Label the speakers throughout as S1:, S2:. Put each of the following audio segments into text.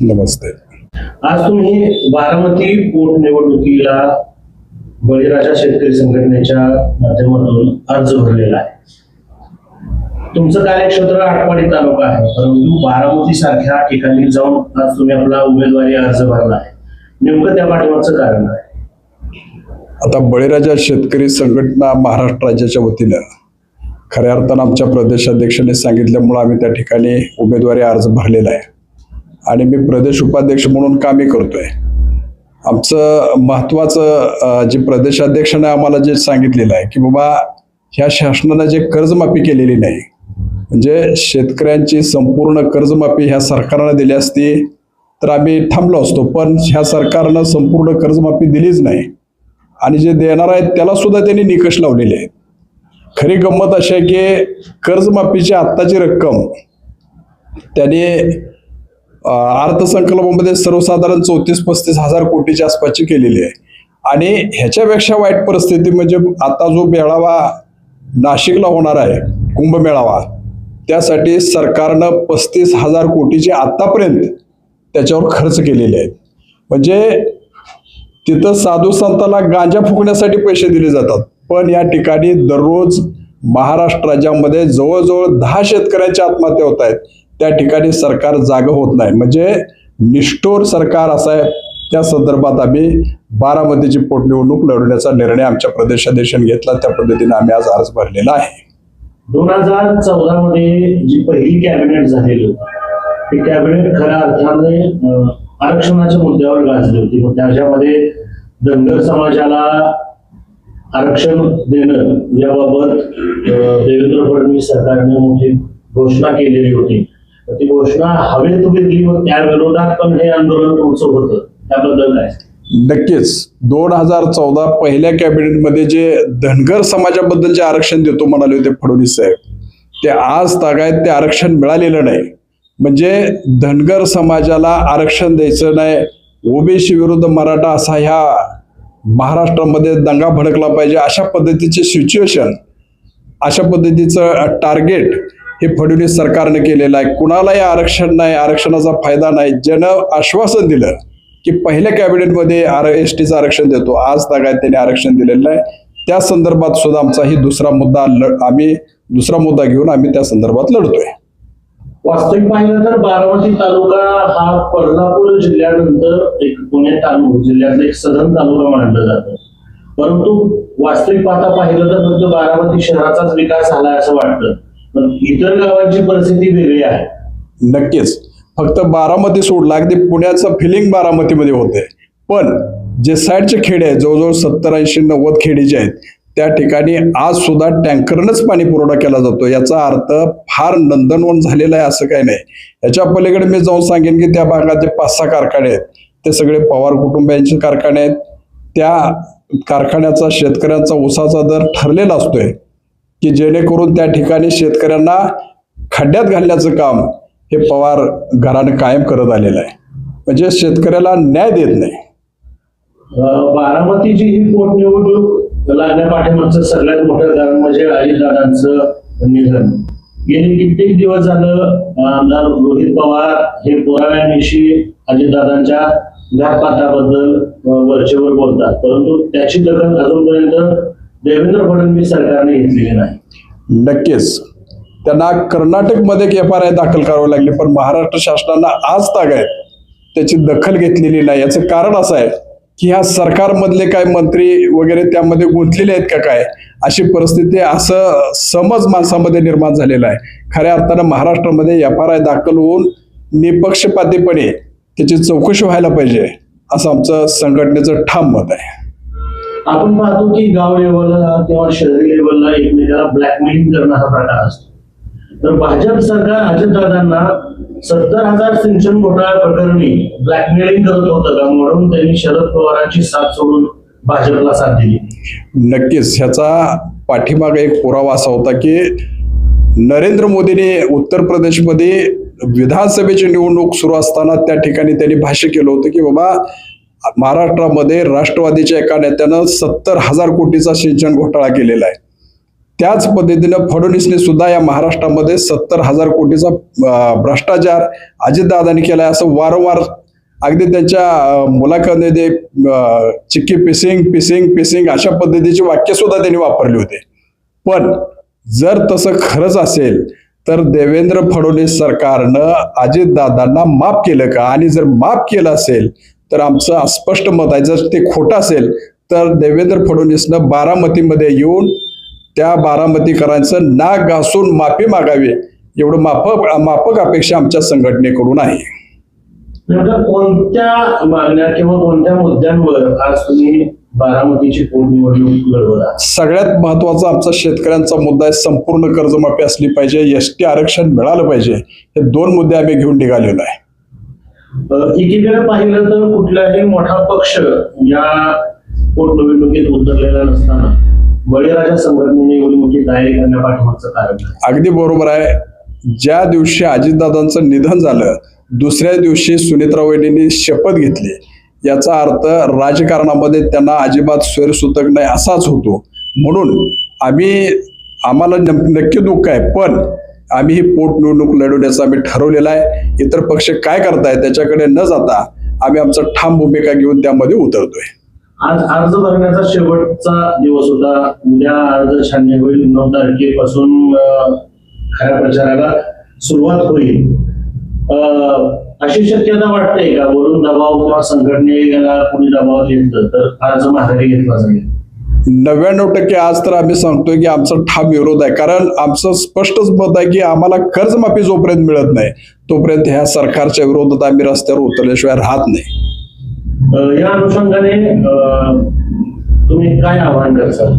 S1: नमस्ते.
S2: आज तुम्ही बारामती पोटनिवडणुकीला बळीराजा शेतकरी संघटनेच्या माध्यमातून अर्ज भरलेला आहे. तुमचं कार्यक्षेत्र आटपाडी तालुका आहे, परंतु बारामती सारख्या ठिकाणी जाऊन आज तुम्ही आपला उमेदवारी अर्ज भरला आहे. नेमकं त्या पाठीमागचं कारण आहे?
S1: आता बळीराजा शेतकरी संघटना महाराष्ट्र राज्याच्या वतीनं खऱ्या अर्थानं आमच्या प्रदेशाध्यक्षांनी सांगितल्यामुळे आम्ही त्या ठिकाणी उमेदवारी अर्ज भरलेला आहे आणि मी प्रदेश उपाध्यक्ष म्हणून कामही करतोय. आमचं महत्त्वाचं जे प्रदेशाध्यक्षाने आम्हाला जे सांगितलेलं आहे की बाबा ह्या शासनानं जे कर्जमाफी केलेली नाही, म्हणजे शेतकऱ्यांची संपूर्ण कर्जमाफी ह्या सरकारनं दिली असती तर आम्ही थांबलो असतो, पण ह्या सरकारनं संपूर्ण कर्जमाफी दिलीच नाही आणि जे देणार आहेत त्याला सुद्धा त्यांनी निकष लावलेले आहेत. खरी गंमत अशी आहे की कर्जमाफीची आत्ताची रक्कम त्यांनी अर्थसंकल्पामध्ये सर्वसाधारण 34-35 हजार कोटीच्या आसपासची केलेली आहे आणि ह्याच्यापेक्षा वाईट परिस्थिती म्हणजे आता जो मेळावा नाशिकला होणार आहे कुंभमेळावा, त्यासाठी सरकारनं 35,000 कोटीचे आतापर्यंत त्याच्यावर खर्च केलेले आहेत. म्हणजे तिथं साधू संतांना गांजा फुकण्यासाठी पैसे दिले जातात, पण या ठिकाणी दररोज महाराष्ट्र राज्यामध्ये जवळजवळ 10 शेतकऱ्यांच्या आत्महत्या होत आहेत. त्या ठिकाणी सरकार जागं होत नाही, म्हणजे निष्ठुर सरकार असं आहे. त्या संदर्भात आम्ही बारामतीची पोटनिवडणूक लढवण्याचा निर्णय आमच्या प्रदेशाध्यक्षांनी घेतला. त्या पद्धतीने आम्ही आज अर्ज भरलेला आहे.
S2: 2014 मध्ये जी पहिली कॅबिनेट झालेली होती, ती कॅबिनेट खऱ्या अर्थाने आरक्षणाच्या मुद्द्यावर गाजली होती. मग त्याच्यामध्ये धनगर समाजाला आरक्षण देणं याबाबत देवेंद्र फडणवीस सरकारने मोठी घोषणा केलेली होती. ती घोषणा हवेत उडली व त्या विरोधात पण हे आंदोलन तुमचं होतं, त्याबद्दल काय?
S1: नक्कीच 2014 पहिल्या कॅबिनेटमध्ये जे धनगर समाजाबद्दल जे आरक्षण देतो म्हणाले होते फडणवीस साहेब, ते आज तागायत ते आरक्षण मिळालेलं नाही. म्हणजे धनगर समाजाला आरक्षण द्यायचं नाही, ओबीसी विरुद्ध मराठा असा ह्या महाराष्ट्रामध्ये दंगा भडकला पाहिजे, अशा पद्धतीचे सिच्युएशन, अशा पद्धतीचं टार्गेट हे फडणवीस सरकारने केलेलं आहे. कुणालाही आरक्षण नाही, आरक्षणाचा फायदा नाही. ज्यानं आश्वासन दिलं की पहिल्या कॅबिनेटमध्ये एसटीचं आरक्षण देतो, आज तागायत त्यांनी आरक्षण दिलेलं नाही. त्या संदर्भात सुद्धा आमचा ही दुसरा मुद्दा घेऊन आम्ही त्या संदर्भात लढतोय.
S2: वास्तविक पाहिलं तर बारामती तालुका हा कोल्हापूर जिल्ह्यानंतर एक पुणे जिल्ह्यातला एक सदन तालुका मानलं जातं, परंतु वास्तविक पाहता पाहिलं तर फक्त बारामती शहराचाच विकास झाला असं वाटतं, पण इतर गावांची परिस्थिती वेगळी आहे.
S1: नक्कीच फक्त बारामती सोडला, अगदी पुण्याचं फिलिंग बारामतीमध्ये होते, पण जे साईडचे खेडे आहेत जवळजवळ 70, 80, 90 खेडी जे आहेत त्या ठिकाणी आज सुद्धा टँकरनंच पाणी पुरवठा केला जातो. याचा अर्थ फार नंदनवन झालेला आहे असं काही नाही. याच्या पलीकडे मी जाऊन सांगेन की त्या भागात जे 5-6 कारखाने आहेत ते सगळे पवार कुटुंबियांचे कारखाने आहेत. त्या कारखान्याचा शेतकऱ्यांचा ऊसाचा दर ठरलेला असतोय की जेणेकरून त्या ठिकाणी शेतकऱ्यांना खड्ड्यात घालण्याचं काम हे पवार घराने कायम करत आलेलं आहे. म्हणजे शेतकऱ्याला न्याय देत नाही.
S2: बारामतीची ही पोटनिवडणूक लागण्यापाठीमागचं सगळ्यात मोठं कारण म्हणजे अजितदादांचं निधन. गेले कित्येक दिवस झालं आमदार रोहित पवार हे पुराव्यानिशी अजितदादांच्या घातपाताबद्दल वरचेवर बोलतात, परंतु त्याची दखल अजूनपर्यंत देवेंद्र फडणवीस सरकारने घेतलेली नाही.
S1: नक्कीच त्यांना कर्नाटकमध्ये FRI दाखल करावी लागली, पण महाराष्ट्र शासनानं आज तागायत त्याची दखल घेतलेली नाही. याचं कारण असं आहे की ह्या सरकारमधले काय मंत्री वगैरे त्यामध्ये गुंतलेले आहेत का काय, अशी परिस्थिती, असं समज माणसामध्ये निर्माण झालेला आहे. खऱ्या अर्थानं महाराष्ट्रामध्ये FRI दाखल होऊन निपक्षपातीपणे त्याची चौकशी व्हायला पाहिजे असं आमचं संघटनेचं ठाम मत आहे.
S2: आपण पाहतो की गाव लेवलला किंवा शहरी लेवलला एकमेकाला ब्लॅकमेलिंग करणं हा प्रकार असतो. तर भाजप सरकार अजितदादांना 70,000 सिंचन घोटाळा प्रकरणी ब्लॅकमेलिंग करत होतं का, म्हणून त्यांनी शरद पवारांची साथ सोडून भाजपला साथ दिली?
S1: नक्कीच ह्याचा पाठीमागे एक पुरावा असा होता की नरेंद्र मोदींनी उत्तर प्रदेशमध्ये विधानसभेची निवडणूक सुरू असताना त्या ठिकाणी त्यांनी भाष्य केलं होतं की बाबा महाराष्ट्रामध्ये राष्ट्रवादीच्या एका नेत्यानं 70,000 कोटीचा सिंचन घोटाळा केलेला आहे. त्याच पद्धतीनं फडणवीसने सुद्धा या महाराष्ट्रामध्ये 70,000 कोटीचा भ्रष्टाचार अजितदादांनी केलाय असं वारंवार अगदी त्यांच्या मुलाखतीमध्ये चिक्की पिसिंग पिसिंग पिसिंग अशा पद्धतीची वाक्य सुद्धा त्यांनी वापरली होते. पण जर तसं खरंच असेल तर देवेंद्र फडणवीस सरकारनं अजितदादांना माफ केलं का? आणि जर माफ केलं असेल तर आमचं अस्पष्ट मत आहे, जर ते खोटं असेल तर देवेंद्र फडणवीसनं बारामतीमध्ये येऊन त्या बारामतीकरांचं नाक घासून माफी मागावी एवढं माफक अपेक्षा आमच्या संघटनेकडून आहे.
S2: नेमक्या कोणत्या मागण्या किंवा कोणत्या मुद्द्यांवर आज तुम्ही बारामतीची पोटनिवडणूक लढवत?
S1: सगळ्यात महत्वाचा आमचा शेतकऱ्यांचा मुद्दा आहे, संपूर्ण कर्जमाफी असली पाहिजे, एसटी आरक्षण मिळालं पाहिजे. हे 2 मुद्दे आम्ही घेऊन निघालेलो आहे.
S2: एकीकडे पाहिलं तर कुठलाही मोठा पक्ष या पोटनिवडणुकीत उतरलेला नसताना बळीराजा संघटनेने एवढी मोठी तयारी करण्यापाठीमागचं कारण काय?
S1: अगदी बरोबर आहे. ज्या दिवशी अजितदादांचं निधन झालं दुसऱ्या दिवशी सुनेत्रा वहिनींनी शपथ घेतली, याचा अर्थ राजकारणामध्ये त्यांना अजिबात स्वैरसूतक नाही असाच होतो. म्हणून आम्हाला नक्की दुःख आहे, पण आम्ही ही पोटनिवडणूक लढवण्याचं आम्ही ठरवलेलं आहे. इतर पक्ष काय करतायत त्याच्याकडे न जाता आम्ही आमचं ठाम भूमिका घेऊन त्यामध्ये उतरतोय.
S2: आज अर्ज भरण्याचा शेवटचा दिवस होता. उद्या अर्ज छाननी होईल. 9 तारखेपासून खऱ्या प्रचाराला सुरुवात होईल. अशी शक्यता वाटते का वरून दबाव किंवा संघटनेला कोणी दबाव घेतलं तर अर्ज माघारी घेतला जाईल?
S1: 99% आज तर आम्ही सांगतोय की आमचा ठाम विरोध आहे. कारण आमचं स्पष्टच मत आहे की आम्हाला कर्जमाफी जोपर्यंत मिळत नाही तोपर्यंत ह्या सरकारच्या विरोधात आम्ही रस्त्यावर उतरल्याशिवाय राहत नाही.
S2: या अनुषंगाने तुम्ही काय आवाहन करसाल?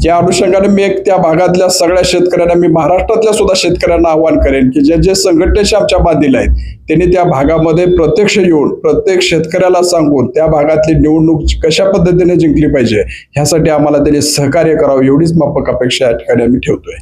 S1: या अनुषंगाने मी त्या भागातल्या सगळ्या शेतकऱ्यांना, मी महाराष्ट्रातल्या सुद्धा शेतकऱ्यांना आवाहन करेन की जे संघटनेशी आमच्या बांधील आहेत त्यांनी त्या भागामध्ये प्रत्यक्ष येऊन प्रत्येक शेतकऱ्याला सांगून त्या भागातली निवडणूक कशा पद्धतीने जिंकली पाहिजे ह्यासाठी आम्हाला त्यांनी सहकार्य करावं एवढीच माफक अपेक्षा या ठिकाणी आम्ही ठेवतोय.